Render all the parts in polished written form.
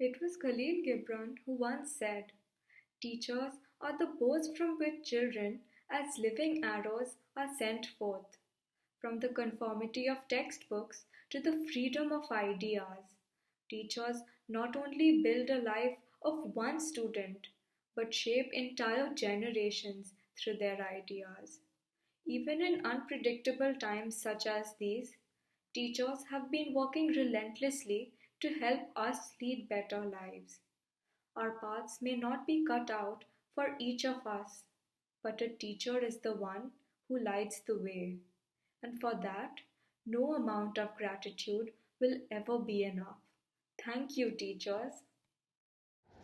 It was Khalil Gibran who once said, teachers are the bows from which children, as living arrows, are sent forth. From the conformity of textbooks to the freedom of ideas, teachers not only build a life of one student, but shape entire generations through their ideas. Even in unpredictable times such as these, teachers have been working relentlessly to help us lead better lives. Our paths may not be cut out for each of us, but a teacher is the one who lights the way. And for that, no amount of gratitude will ever be enough. Thank you, teachers.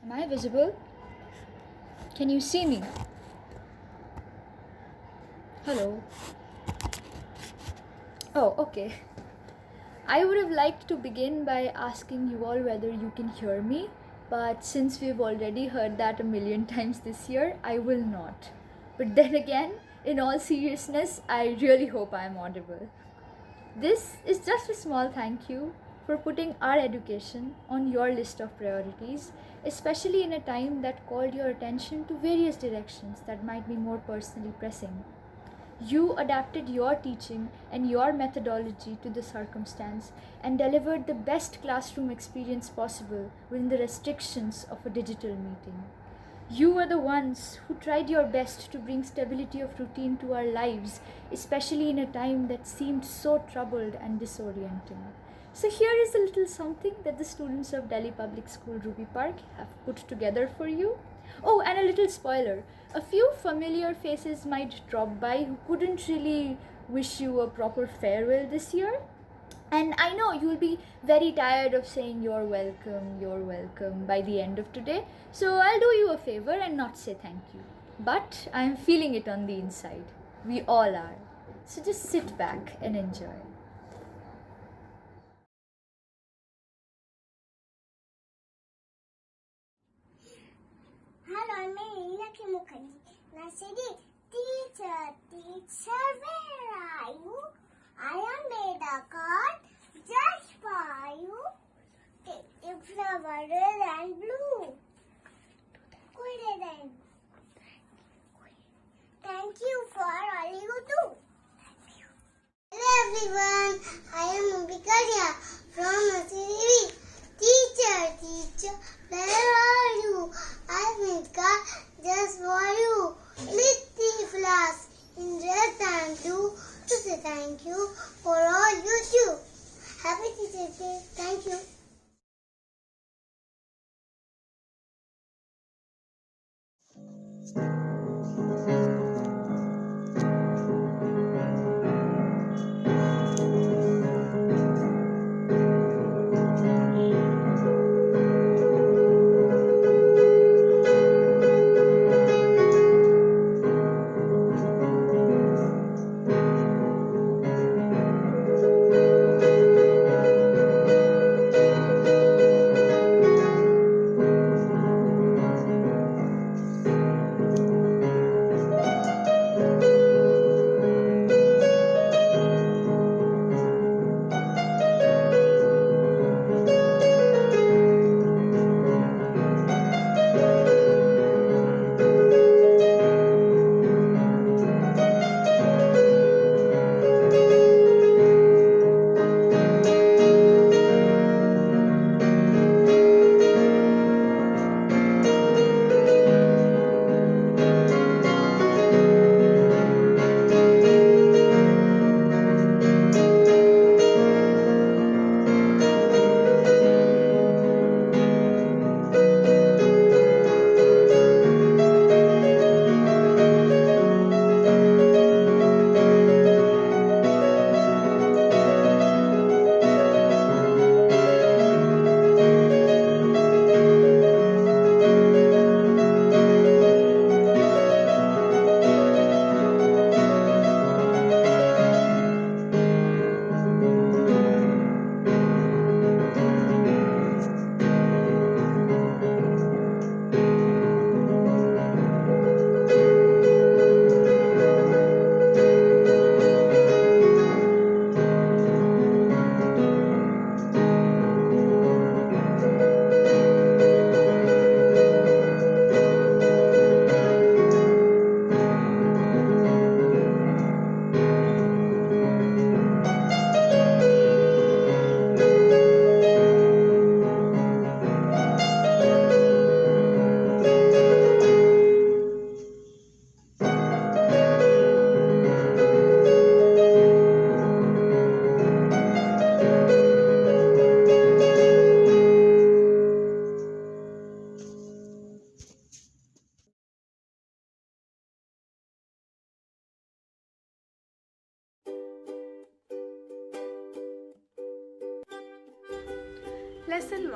Am I visible? Can you see me? Hello. Oh, okay. I would have liked to begin by asking you all whether you can hear me, but since we've already heard that a million times this year, I will not. But then again, in all seriousness, I really hope I am audible. This is just a small thank you for putting our education on your list of priorities, especially in a time that called your attention to various directions that might be more personally pressing. You adapted your teaching and your methodology to the circumstance and delivered the best classroom experience possible within the restrictions of a digital meeting. You were the ones who tried your best to bring stability of routine to our lives, especially in a time that seemed so troubled and disorienting. So, here is a little something that the students of Delhi Public School Ruby Park have put together for you. Oh, and a little spoiler, a few familiar faces might drop by who couldn't really wish you a proper farewell this year. And I know you'll be very tired of saying you're welcome by the end of today. So I'll do you a favor and not say thank you. But I'm feeling it on the inside. We all are. So just sit back and enjoy. Hello, I'm Lucky Mukherjee. Nasiri, teacher, where are you? I am made a card just for you. Take it flower red and blue. Good then. Thank you for all you do. Hello everyone, I am Ambikaria from Nasiri. Teacher, where are you? I made card just for you. Little flowers in red and blue to say thank you for all you do. Happy Teacher's Day. Thank you.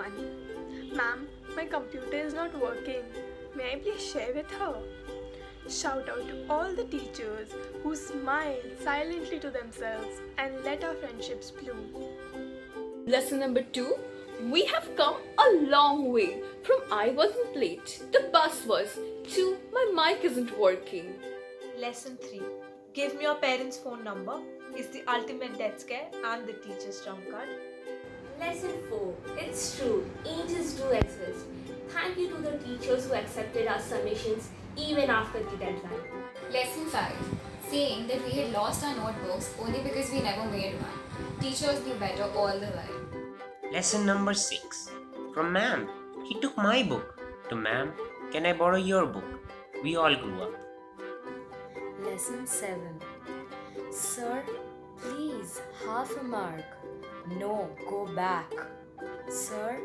everyone. Ma'am, my computer is not working. May I please share with her? Shout out to all the teachers who smile silently to themselves and let our friendships bloom. Lesson number 2. We have come a long way from I wasn't late, the bus was, to my mic isn't working. Lesson 3. Give me your parents' phone number is the ultimate death scare and the teacher's trump card. Lesson 4. It's true, ages do exist. Thank you to the teachers who accepted our submissions even after the deadline. Lesson 5. Saying that we had lost our notebooks only because we never made one. Teachers knew better all the while. Lesson number 6. From ma'am, he took my book. To ma'am, can I borrow your book? We all grew up. Lesson 7. Sir, please, half a mark. No, go back. Sir,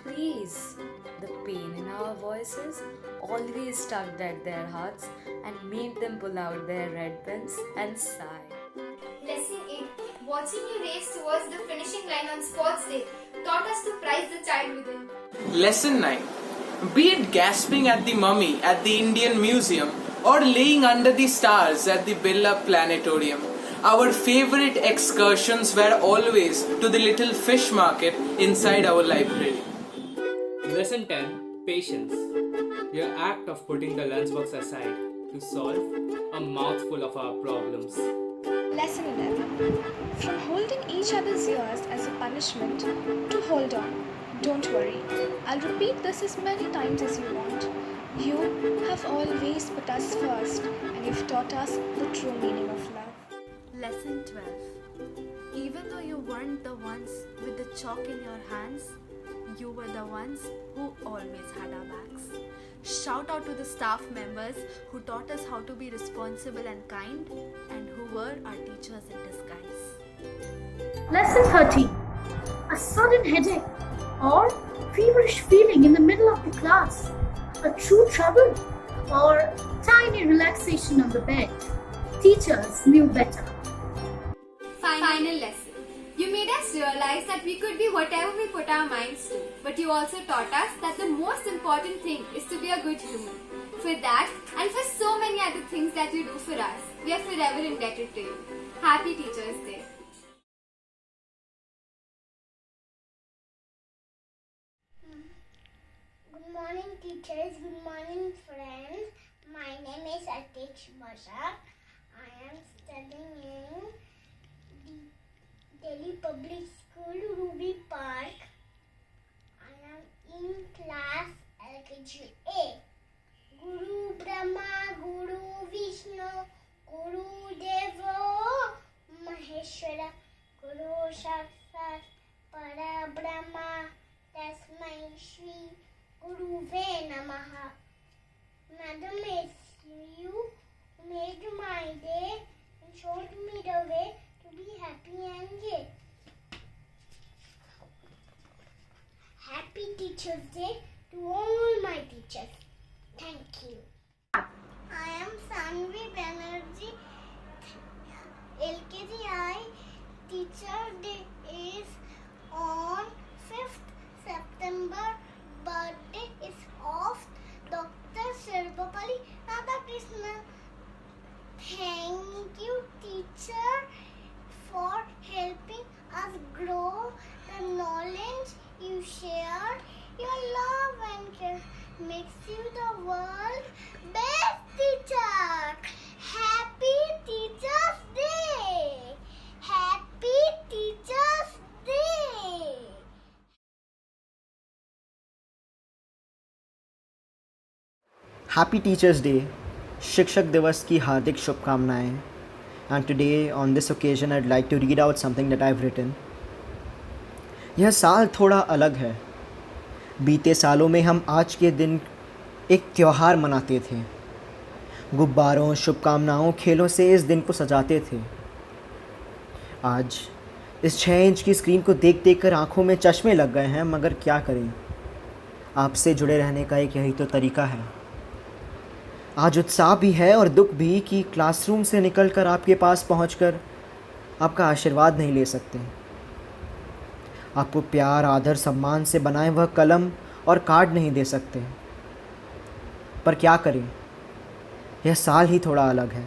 please. The pain in our voices always tugged at their hearts and made them pull out their red pens and sigh. Lesson 8. Watching you race towards the finishing line on sports day taught us to prize the child within. Lesson 9. Be it gasping at the mummy at the Indian Museum or laying under the stars at the Birla Planetarium, our favorite excursions were always to the little fish market inside our library. Lesson 10. Patience. Your act of putting the lunchbox aside to solve a mouthful of our problems. Lesson 11. From holding each other's ears as a punishment to hold on. Don't worry. I'll repeat this as many times as you want. You have always put us first, and you've taught us the true meaning of love. Lesson 12. Even though you weren't the ones with the chalk in your hands, you were the ones who always had our backs. Shout out to the staff members who taught us how to be responsible and kind, and who were our teachers in disguise. Lesson 13. A sudden headache or feverish feeling in the middle of the class. A true trouble or tiny relaxation on the bed. Teachers knew better. Final lesson. You made us realize that we could be whatever we put our minds to, but you also taught us that the most important thing is to be a good human. For that, and for so many other things that you do for us, we are forever indebted to you. Happy Teachers' Day. Good morning, teachers. Good morning, friends. My name is Atish Basha. I am studying in Delhi Public School, Ruby Park. I am in class LKG A. Guru Brahma, Guru Vishnu, Guru Devo Maheshwara, Guru Sakshat Parabrahma, Tasmai Shri Guruve Namaha. Madam, it's you who made my day and showed me the way to be happy and gay. Happy Teachers' Day to all my teachers. Thank you. I am Sanvi Banerjee. LKGI Teacher Day is on 5th September. Birthday is of Dr. Sarvapalli Radhakrishnan. Thank you, teacher, for helping us grow the knowledge you share. Your love and care makes you the world's best teacher. Happy Teachers' Day! Happy Teachers' Day! Happy Teachers' Day, शिक्षक दिवस की हार्दिक शुभकामनाएं. And today on this occasion I'd like to read out something that I've written. यह साल थोड़ा अलग है. बीते सालों में हम आज के दिन एक त्यौहार मनाते थे. गुब्बारों, शुभकामनाओं, खेलों से इस दिन को सजाते थे. आज इस 6 इंच की स्क्रीन को देख देख कर आँखों में चश्मे लग गए हैं, मगर क्या करें, आपसे जुड़े रहने का एक यही तो तरीका है. आज उत्साह भी है और दुख भी कि क्लासरूम से निकलकर आपके पास पहुंचकर आपका आशीर्वाद नहीं ले सकते. आपको प्यार, आदर, सम्मान से बनाए वह कलम और कार्ड नहीं दे सकते। पर क्या करें, यह साल ही थोड़ा अलग है।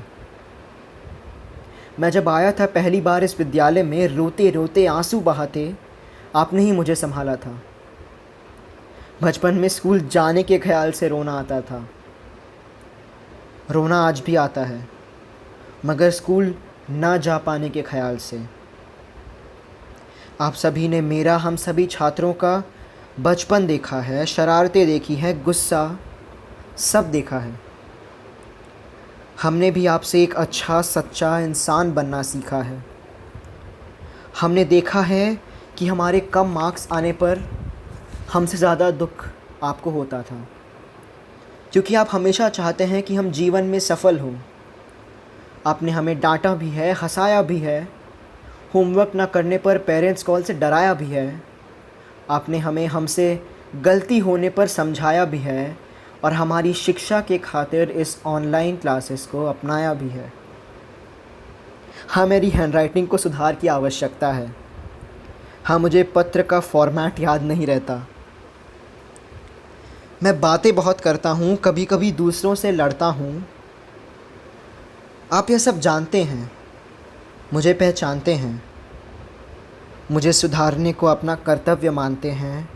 मैं जब आया था पहली बार इस विद्यालय में, रोते रोते आंसू बहाते आपने ही मुझे संभाला था। बचपन में स्कूल जाने के ख्याल से रोना आता था। रोना आज भी आता है, मगर स्कूल ना जा पाने के ख्याल से। आप सभी ने मेरा, हम सभी छात्रों का बचपन देखा है, शरारतें देखी हैं, गुस्सा सब देखा है। हमने भी आपसे एक अच्छा सच्चा इंसान बनना सीखा है। हमने देखा है कि हमारे कम मार्क्स आने पर हमसे ज़्यादा दुख आपको होता था, क्योंकि आप हमेशा चाहते हैं कि हम जीवन में सफल हों। आपने हमें डांटा भी है, हंसाया भी है, होमवर्क ना करने पर पेरेंट्स कॉल से डराया भी है। आपने हमें हमसे गलती होने पर समझाया भी है और हमारी शिक्षा के खातिर इस ऑनलाइन क्लासेस को अपनाया भी है। हाँ, मेरी हैंडराइटिंग को सुधार की आवश्यकता है। हाँ, मुझे पत्र का फॉर्मेट याद नहीं रहता। मैं बातें बहुत करता हूँ, कभी कभी दूसरों से लड़ता हूँ। आप यह सब जानते हैं, मुझे पहचानते हैं, मुझे सुधारने को अपना कर्तव्य मानते हैं।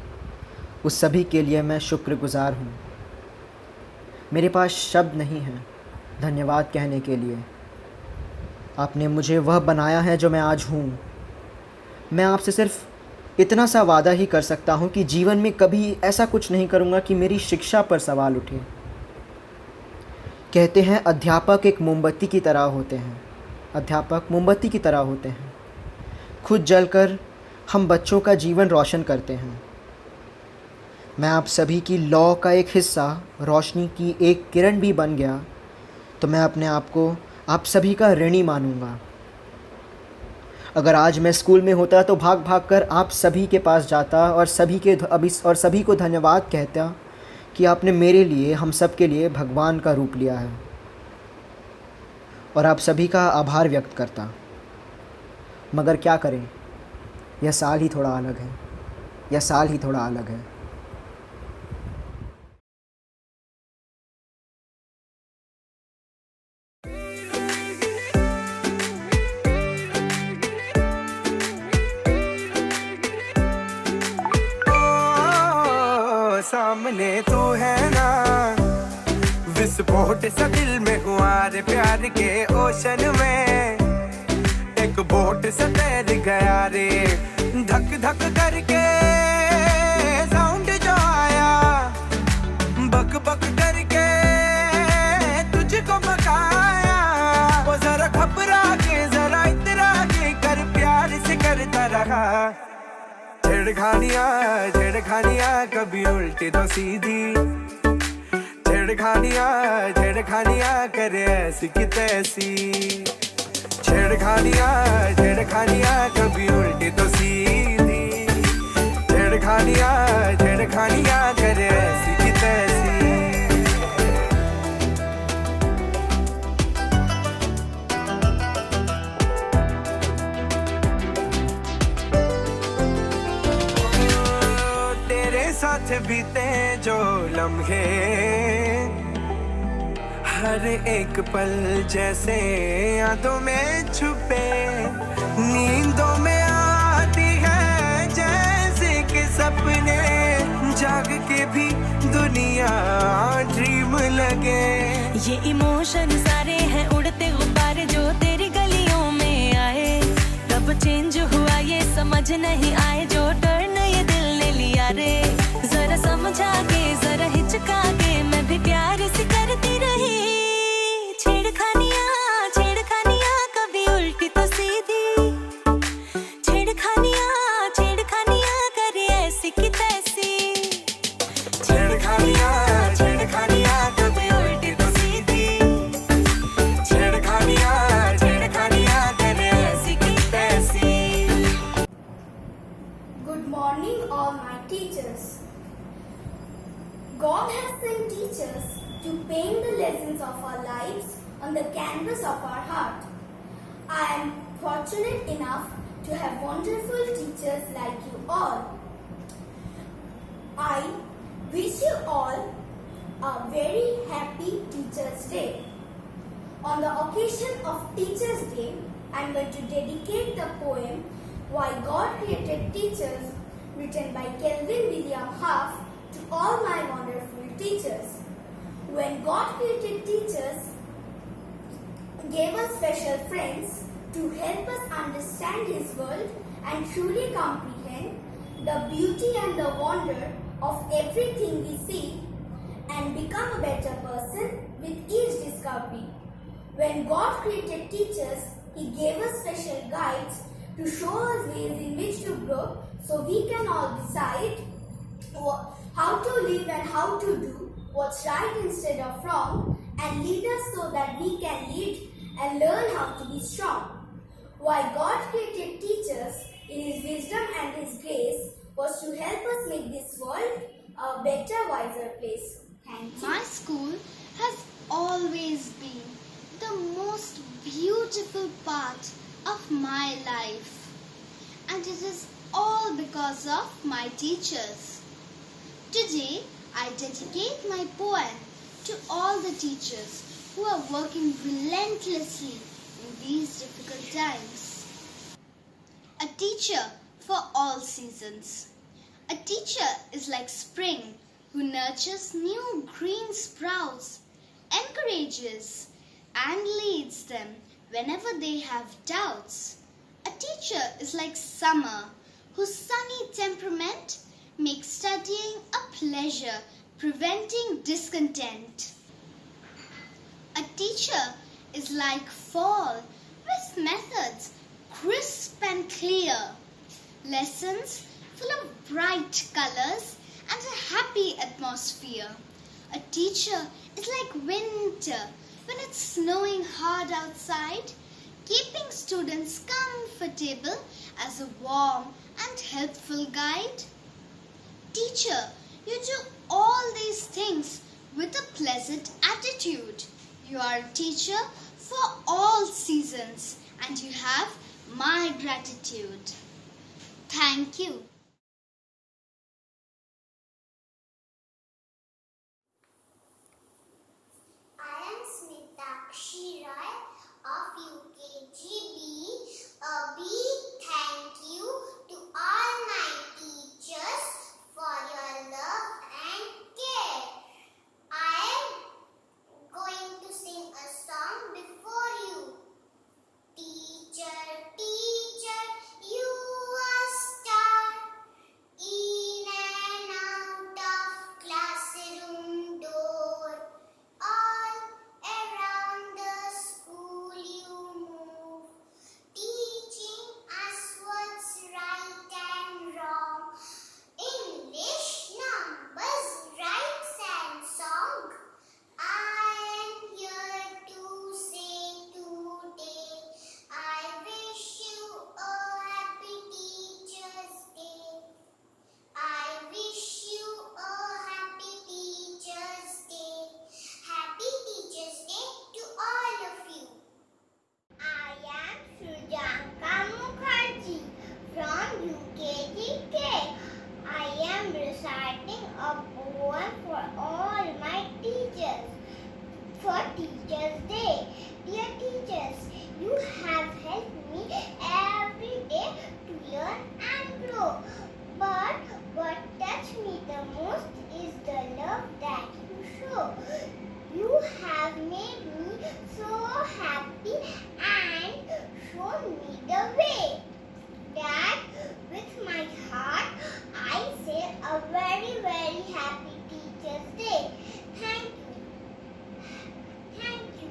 उस सभी के लिए मैं शुक्रगुजार हूँ। मेरे पास शब्द नहीं हैं धन्यवाद कहने के लिए। आपने मुझे वह बनाया है जो मैं आज हूँ। मैं आपसे सिर्फ इतना सा वादा ही कर सकता हूँ कि जीवन में कभी ऐसा कुछ नहीं करूँगा कि मेरी शिक्षा पर सवाल उठे। कहते हैं अध्यापक एक मोमबत्ती की तरह होते हैं। अध्यापक मोमबत्ती की तरह होते हैं। खुद जलकर हम बच्चों का जीवन रोशन करते हैं। मैं आप सभी की लौ का एक हिस्सा, रोशनी की एक किरण भी बन गया तो मैं अपने आप को आप सभी का ऋणी मानूंगा। अगर आज मैं स्कूल में होता तो भाग भाग कर आप सभी के पास जाता और सभी को धन्यवाद कहता कि आपने मेरे लिए, हम सब के लिए भगवान का रूप लिया है, और आप सभी का आभार व्यक्त करता। मगर क्या करें, यह साल ही थोड़ा अलग है। यह साल ही थोड़ा अलग है। सामने तू है ना, विस्फोट सा दिल में हुआ रे प्यार के ओशन में। एक बोट सा तैर गया रे, धक धक करके साउंड जो आया, बक बक करके तुझको बकाया। वो जरा घबरा के, जरा इतरा के कर प्यार से करता रहा। छेड़खानियाँ छेड़खानियाँ कभी उल्टी तो सीधी, छेड़खानियाँ छेड़खानियाँ करे ऐसी की तैसी। छेड़खानियाँ छेड़खानियाँ कभी उल्टी तो सीधी, छेड़खानियाँ छेड़खानियाँ करे ऐसी की तैसी। साथ बीते जो लम्हे, हर एक पल जैसे यादों में छुपे, नींदों में आती है जैसे कि सपने, जाग के भी दुनिया ड्रीम लगे। ये इमोशन सारे हैं उड़ते गुब्बारे जो तेरी गलियों में आए। कब चेंज हुआ ये समझ नहीं आए, जो टर्न ये दिल ने लिया रे। जरा समझा के, जरा हिचका के, मैं भी प्यार से करती रही। छेड़खानियाँ छेड़खानियाँ कभी उल्टी तो सीधी, छेड़खानियाँ छेड़खानियाँ करे ऐसी की तैसी। छेड़खानियाँ छेड़खानियाँ कभी उल्टी तो सीधी, छेड़खानियाँ छेड़खानियाँ करे ऐसी की तैसी। Good morning all my teachers. God has sent teachers to paint the lessons of our lives on the canvas of our heart. I am fortunate enough to have wonderful teachers like you all. I wish you all a very happy Teachers' Day. On the occasion of Teachers' Day, I am going to dedicate the poem Why God Created Teachers, written by Kelvin William Huff, to all my wonderful teachers. When God created teachers, gave us special friends to help us understand His world and truly comprehend the beauty and the wonder of everything we see and become a better person with each discovery. When God created teachers, He gave us special guides to show us ways in which to grow so we can all decide how to live and how to do what's right instead of wrong, and lead us so that we can lead and learn how to be strong. Why God created teachers in His wisdom and His grace was to help us make this world a better, wiser place. Thank you. My school has always been the most beautiful part of my life, and it is all because of my teachers. Today, I dedicate my poem to all the teachers who are working relentlessly in these difficult times. A teacher for all seasons. A teacher is like spring who nurtures new green sprouts, encourages and leads them whenever they have doubts. A teacher is like summer whose sunny temperament makes studying a pleasure, preventing discontent. A teacher is like fall with methods crisp and clear, lessons full of bright colors and a happy atmosphere. A teacher is like winter when it's snowing hard outside, keeping students comfortable as a warm and helpful guide. Teacher, you do all these things with a pleasant attitude. You are a teacher for all seasons, and you have my gratitude. Thank you. I am Smitakshi Rai of UKGB. A big thank you to all my teachers for your love and care. I am going to sing a song before you. Teacher, teacher, you are star. In and out of classroom door. All around the school you move, teaching us what's right and wrong. English, numbers, rhymes and song. I am here to say today, I wish you a happy Teachers' Day. I wish you a happy Teachers' Day. Happy Teachers' Day to all of you. I am Srujanka Mukherjee from UKGK. I am reciting a poem for all my teachers for Teachers' Day. Dear teachers, you have helped me every day to learn and grow. But what touched me the most is the love that you show. You have made me so happy and shown me the way. That with my heart I say a very, very happy Teachers' Day. Thank you. Thank you.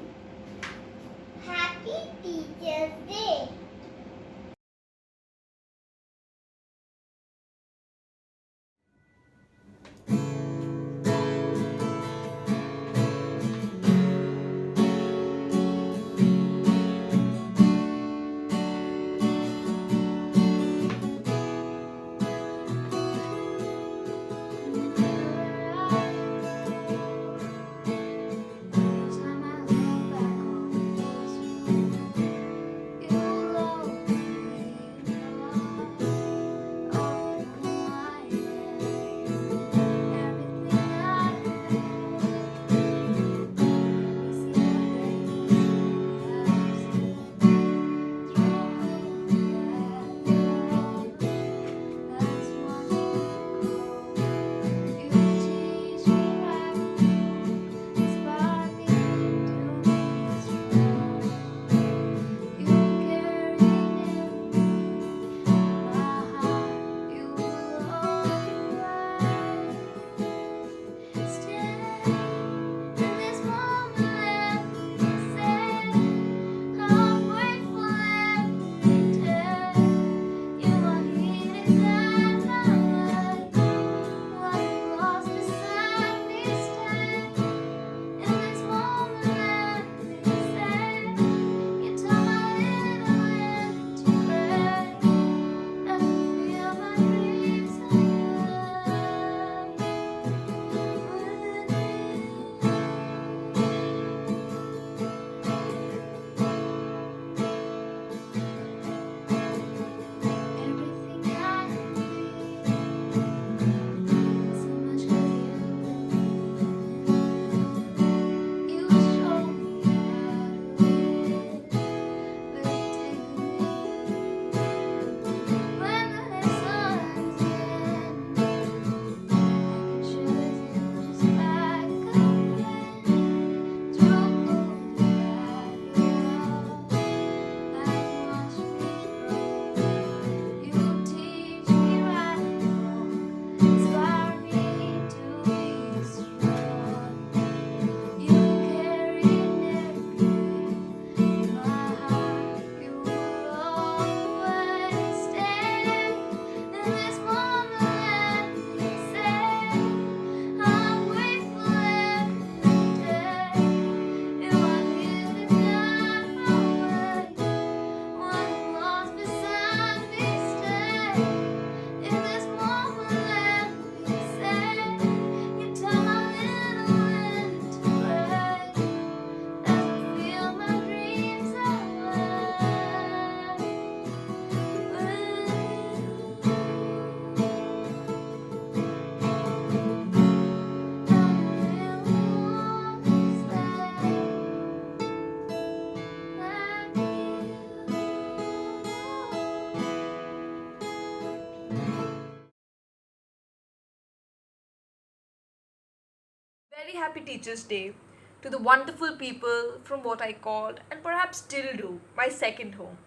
Very happy Teachers' Day to the wonderful people from what I called, and perhaps still do, my second home.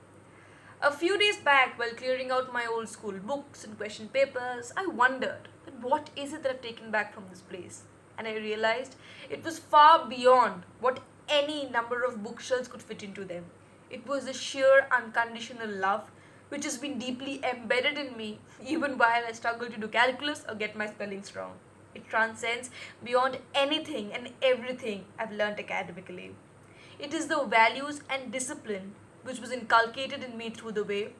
A few days back, while clearing out my old school books and question papers, I wondered that what is it that I've taken back from this place? And I realized it was far beyond what any number of bookshelves could fit into them. It was the sheer unconditional love which has been deeply embedded in me even while I struggle to do calculus or get my spellings wrong. It transcends beyond anything and everything I've learnt academically. It is the values and discipline which was inculcated in me through the way,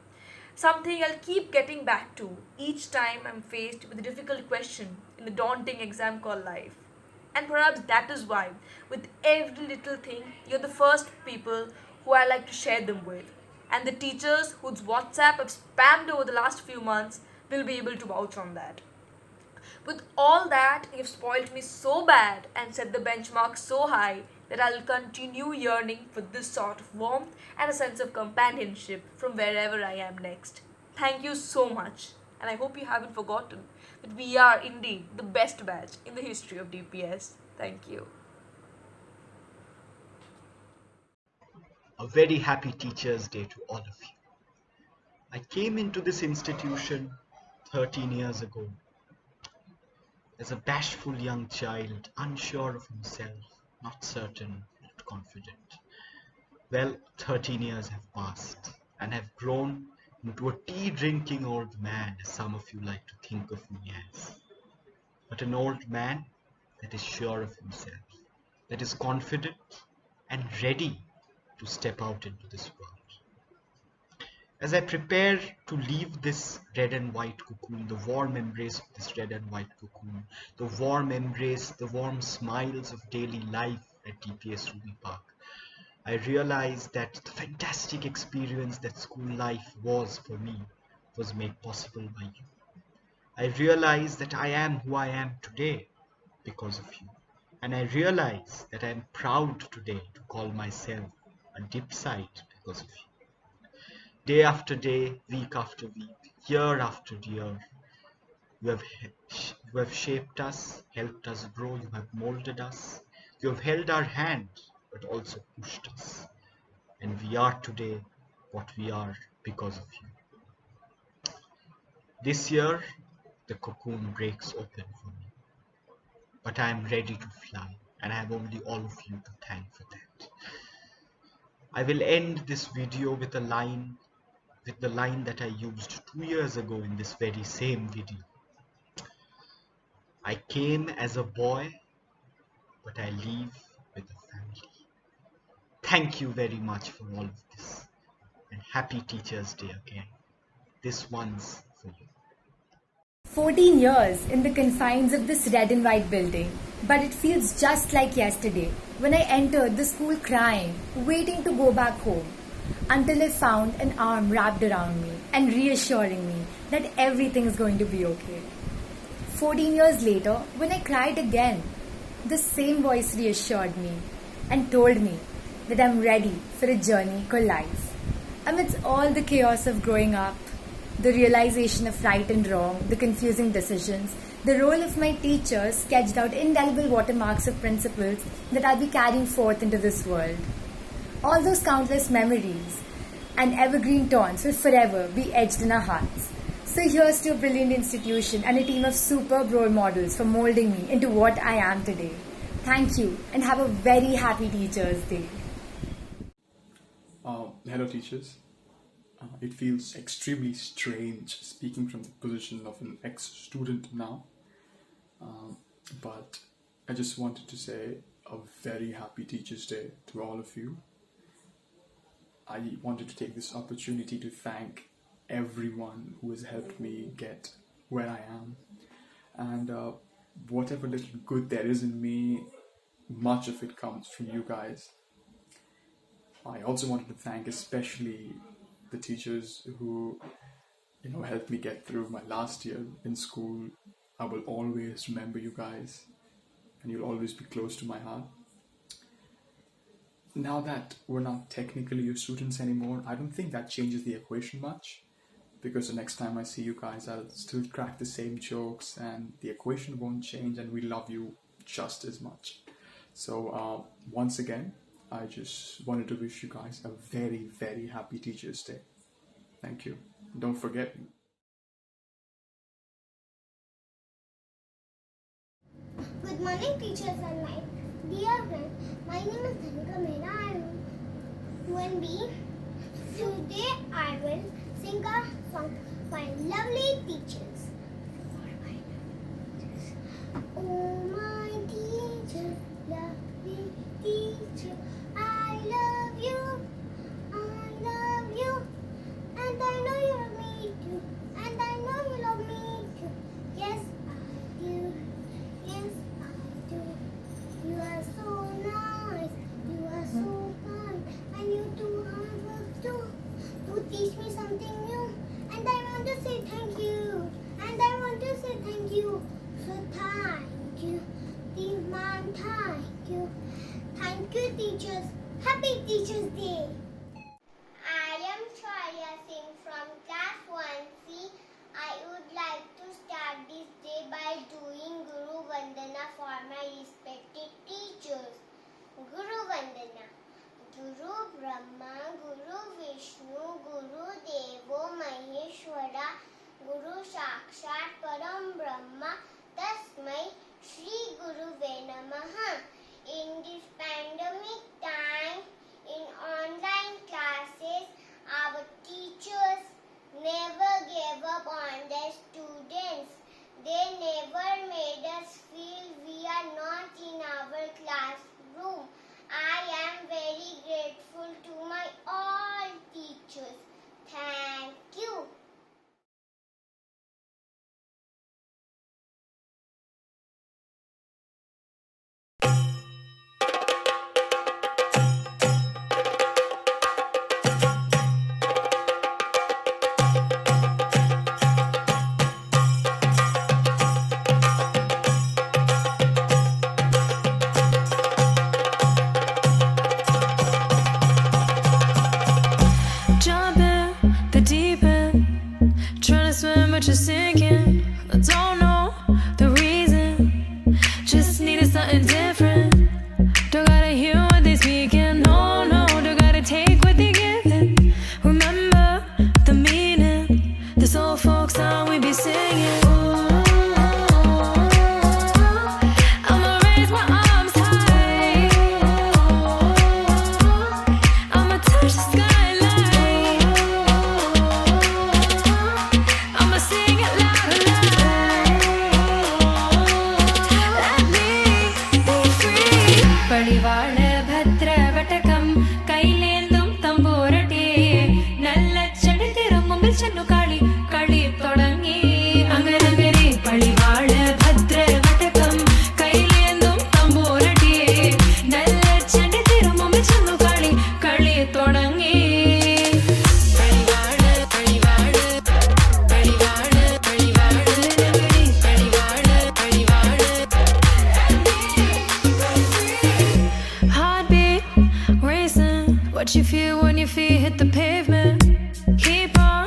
something I'll keep getting back to each time I'm faced with a difficult question in the daunting exam called life. And perhaps that is why, with every little thing, you're the first people who I like to share them with. And the teachers whose WhatsApp I've spammed over the last few months will be able to vouch on that. With all that, you've spoiled me so bad and set the benchmark so high that I'll continue yearning for this sort of warmth and a sense of companionship from wherever I am next. Thank you so much, and I hope you haven't forgotten that we are indeed the best batch in the history of DPS. Thank you. A very happy Teachers' Day to all of you. I came into this institution 13 years ago as a bashful young child, unsure of himself, not certain, not confident. Well, 13 years have passed and have grown into a tea-drinking old man, as some of you like to think of me as. But an old man that is sure of himself, that is confident and ready to step out into this world. As I prepare to leave this red and white cocoon, the warm embrace of this red and white cocoon, the warm embrace, the warm smiles of daily life at DPS Ruby Park, I realized that the fantastic experience that school life was for me was made possible by you. I realized that I am who I am today because of you. And I realize that I am proud today to call myself a dipsite because of you. Day after day, week after week, year after year, you have shaped us, helped us grow, you have molded us, you have held our hand, but also pushed us. And we are today what we are because of you. This year, the cocoon breaks open for me. But I am ready to fly, and I have only all of you to thank for that. I will end this video with the line that I used 2 years ago in this very same video. I came as a boy, but I leave with a family. Thank you very much for all of this, and happy Teachers' Day again. This one's for you. 14 years in the confines of this red and white building, but it feels just like yesterday when I entered the school crying, waiting to go back home, until I found an arm wrapped around me and reassuring me that everything is going to be okay. 14 years later, when I cried again, the same voice reassured me and told me that I'm ready for a journey called life. Amidst all the chaos of growing up, the realization of right and wrong, the confusing decisions, the role of my teachers sketched out indelible watermarks of principles that I'll be carrying forth into this world. All those countless memories and evergreen taunts will forever be etched in our hearts. So here's to a brilliant institution and a team of superb role models for molding me into what I am today. Thank you and have a very happy Teachers' Day. Hello teachers. It feels extremely strange speaking from the position of an ex-student now. But I just wanted to say a very happy Teachers' Day to all of you. I wanted to take this opportunity to thank everyone who has helped me get where I am. And whatever little good there is in me, much of it comes from you guys. I also wanted to thank especially the teachers who, helped me get through my last year in school. I will always remember you guys, and you'll always be close to my heart. Now that we're not technically your students anymore, I don't think that changes the equation much, because the next time I see you guys, I'll still crack the same jokes and the equation won't change, and we love you just as much. So once again, I just wanted to wish you guys a very, very happy Teachers' Day. Thank you. Don't forget. Good morning, teachers and my dear friend. My name is Dhanika Mehra. I am 2B. Today I will sing a song for my lovely teachers. Oh my teacher, lovely teacher, I love you, and I know you love me too, and I know you love me too. Yes, I do. Yes, I do. You are so nice, you are so kind, and you do hard work too to teach me something new. And I want to say thank you, and I want to say thank you. So thank you, Mom, thank you. Thank you, teachers. Happy Teachers' Day. I am Shreya Singh from class 1C. I would like to start this day by doing Guru Vandana for my respected teachers. Guru Vandana. Guru Brahma, Guru Vishnu, Guru Devo Maheshwara, Guru Sakshat Param Brahma, Tasmai Shri Guruve Namaha. In this pandemic time, in online classes, our teachers never gave up on their students. They never made us feel we are not in our classroom. I am very grateful to my all teachers. Thank you. but you're sinking. I don't know the reason, just needed something different. Don't gotta hear what they speaking, no, no, don't gotta take what they giving. Remember the meaning, this old folk song we be singing. I'ma raise my arms high, I'ma touch the skyline, I'ma sing it loud and loud. Let me be free. Padivaal bhadra vatakam kailendum tamborate nalla chadithirumbul channu kali kali thodangi angarangare. Padivaal bhadra vatakam kailendum tamborate nalla chadithirumbul channu kali kali thodangi. Heartbeat racing, what you feel when your feet hit the pavement. Keep on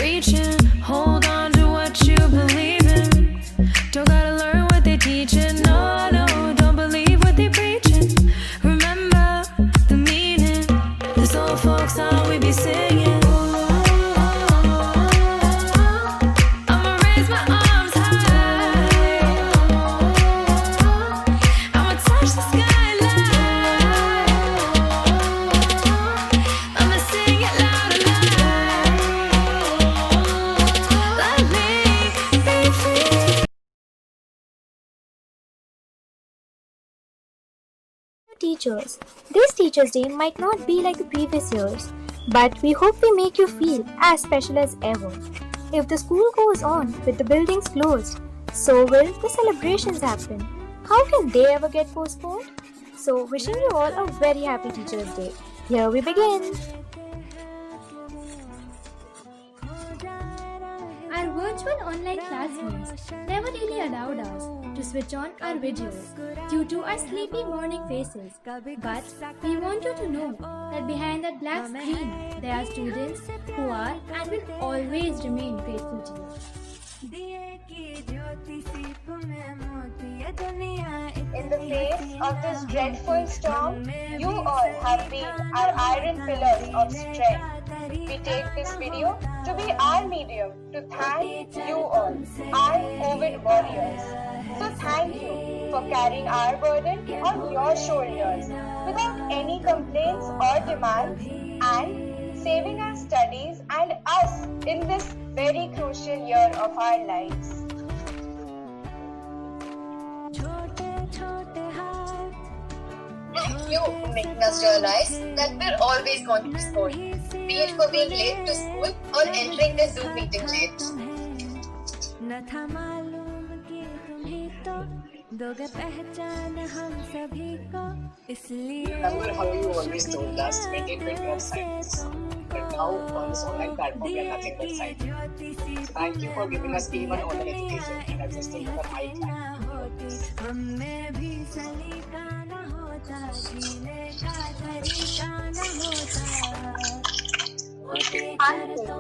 reaching, hold on to what you believe in. Don't gotta learn what they teaching, no, no, don't believe what they preaching. Remember the meaning, this old folk song we be singing. I'ma raise my arms high, I'ma touch the skyline, I'ma sing it loud and loud. Let me be free. Teachers, this Teachers' Day might not be like the previous years, but we hope we make you feel as special as ever. If the school goes on with the buildings closed, so will the celebrations happen. How can they ever get postponed? So, wishing you all a very happy Teachers' Day. Here we begin. Our virtual online classrooms never really allowed us to switch on our videos due to our sleepy morning faces. But we want you to know that behind that black screen, there are students who are and will always remain grateful to you. of this dreadful storm, you all have been our iron pillars of strength. We take this video to be our medium to thank you all, our COVID warriors. So thank you for carrying our burden on your shoulders without any complaints or demands and saving our studies and us in this very crucial year of our lives. Thank you for making us realize that we're always going to be scored, be it for being late to school or entering the Zoom meeting late. Remember how you always told us 2020 are science, but now on this online platform we are nothing but science. Thank you for giving us even online education and existing for high class. Thank you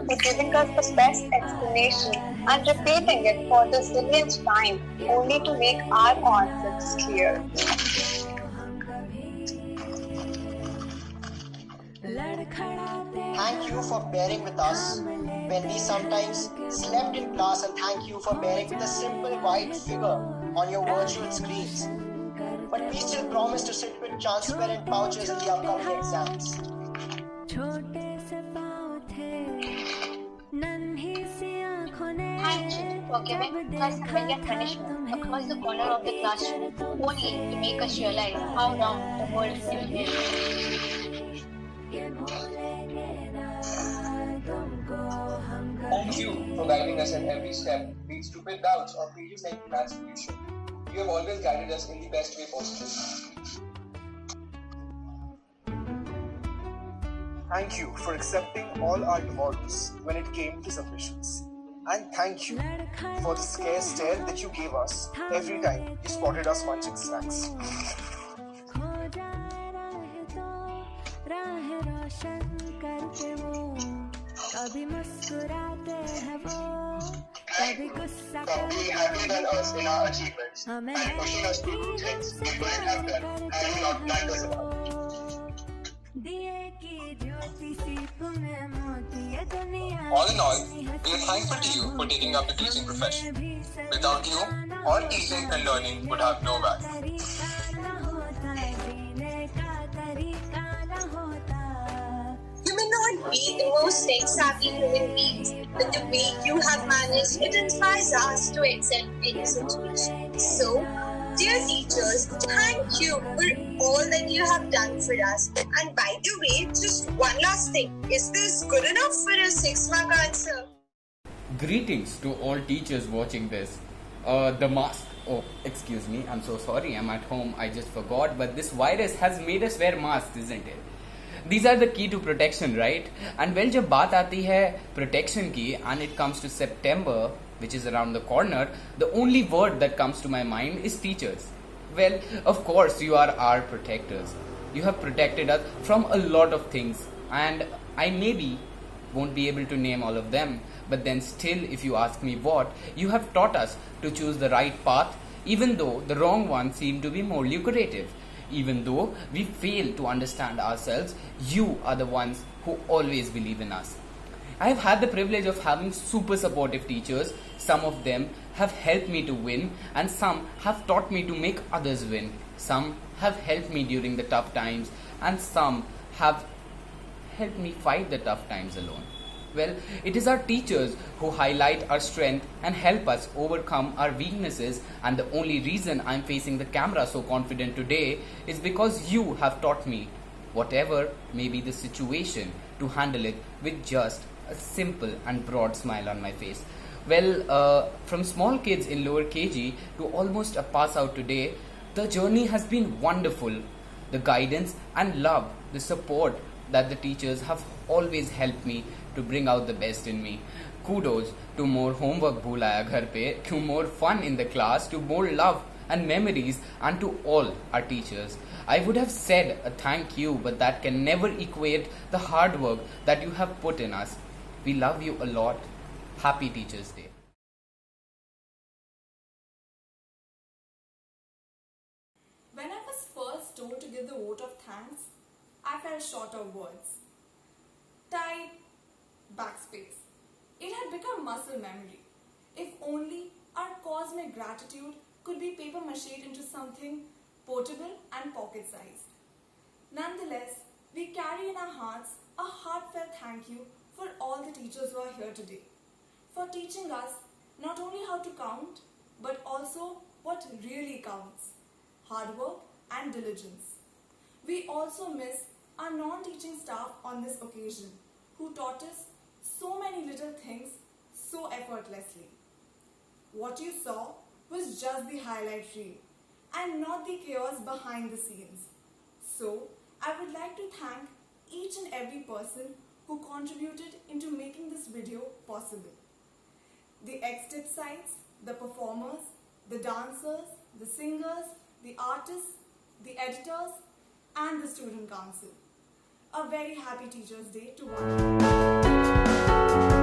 for giving us the best explanation and repeating it for the zillionth time only to make our concepts clear. Thank you for bearing with us when we sometimes slept in class, and thank you for bearing with the simple white figure on your virtual screens. But we still promise to sit with transparent pouches in the upcoming exams. Thank you for giving us familiar punishment across the corner of the classroom only to make us realize how wrong the world really is. Thank you for guiding us at every step, be it stupid doubts or pages like math solution. You have always guided us in the best way possible. Thank you for accepting all our tomorrows when it came to submissions. And thank you for the scare stare that you gave us every time you spotted us munching snacks. For being happy than us in our achievements and pushing us to do things we couldn't have done and not planned us about. All in all, we are thankful to you for taking up the teaching profession. Without you, all teaching and learning would have no value. You may not be the most tech-savvy human beings, but the way you have managed it inspires us to excel in any situation. So, dear teachers, thank you for all that you have done for us. And by the way, just one last thing. Is this good enough for a 6-mark answer? Greetings to all teachers watching this. The mask. Oh, excuse me. I'm so sorry. I'm at home. I just forgot. But this virus has made us wear masks, isn't it? These are the key to protection, right? And when जब बात आती है protection की and it comes to September, which is around the corner, the only word that comes to my mind is teachers. Well, of course, you are our protectors. You have protected us from a lot of things, and I maybe won't be able to name all of them, but then still, if you ask me what, you have taught us to choose the right path, even though the wrong one seemed to be more lucrative. Even though we fail to understand ourselves, you are the ones who always believe in us. I have had the privilege of having super supportive teachers. Some of them have helped me to win, and some have taught me to make others win. Some have helped me during the tough times, and some have helped me fight the tough times alone. Well, it is our teachers who highlight our strength and help us overcome our weaknesses, and the only reason I'm facing the camera so confident today is because you have taught me, whatever may be the situation, to handle it with just a simple and broad smile on my face. Well, from small kids in lower KG to almost a pass out today, the journey has been wonderful. The guidance and love, the support that the teachers have always helped me to bring out the best in me. Kudos to more homework bhulaya ghar pe, to more fun in the class, to more love and memories, and to all our teachers. I would have said a thank you, but that can never equate the hard work that you have put in us. We love you a lot. Happy Teachers Day. When I was give the vote of thanks, I fell short of words. Type backspace. It had become muscle memory. If only our cosmic gratitude could be paper macheed into something portable and pocket-sized. Nonetheless, we carry in our hearts a heartfelt thank you for all the teachers who are here today, for teaching us not only how to count, but also what really counts: hard work and diligence. We also miss our non-teaching staff on this occasion, who taught us so many little things so effortlessly. What you saw was just the highlight reel and not the chaos behind the scenes. So, I would like to thank each and every person who contributed into making this video possible. The XTIP sites, the performers, the dancers, the singers, the artists, the editors, and the student council. A very happy Teachers' Day to one.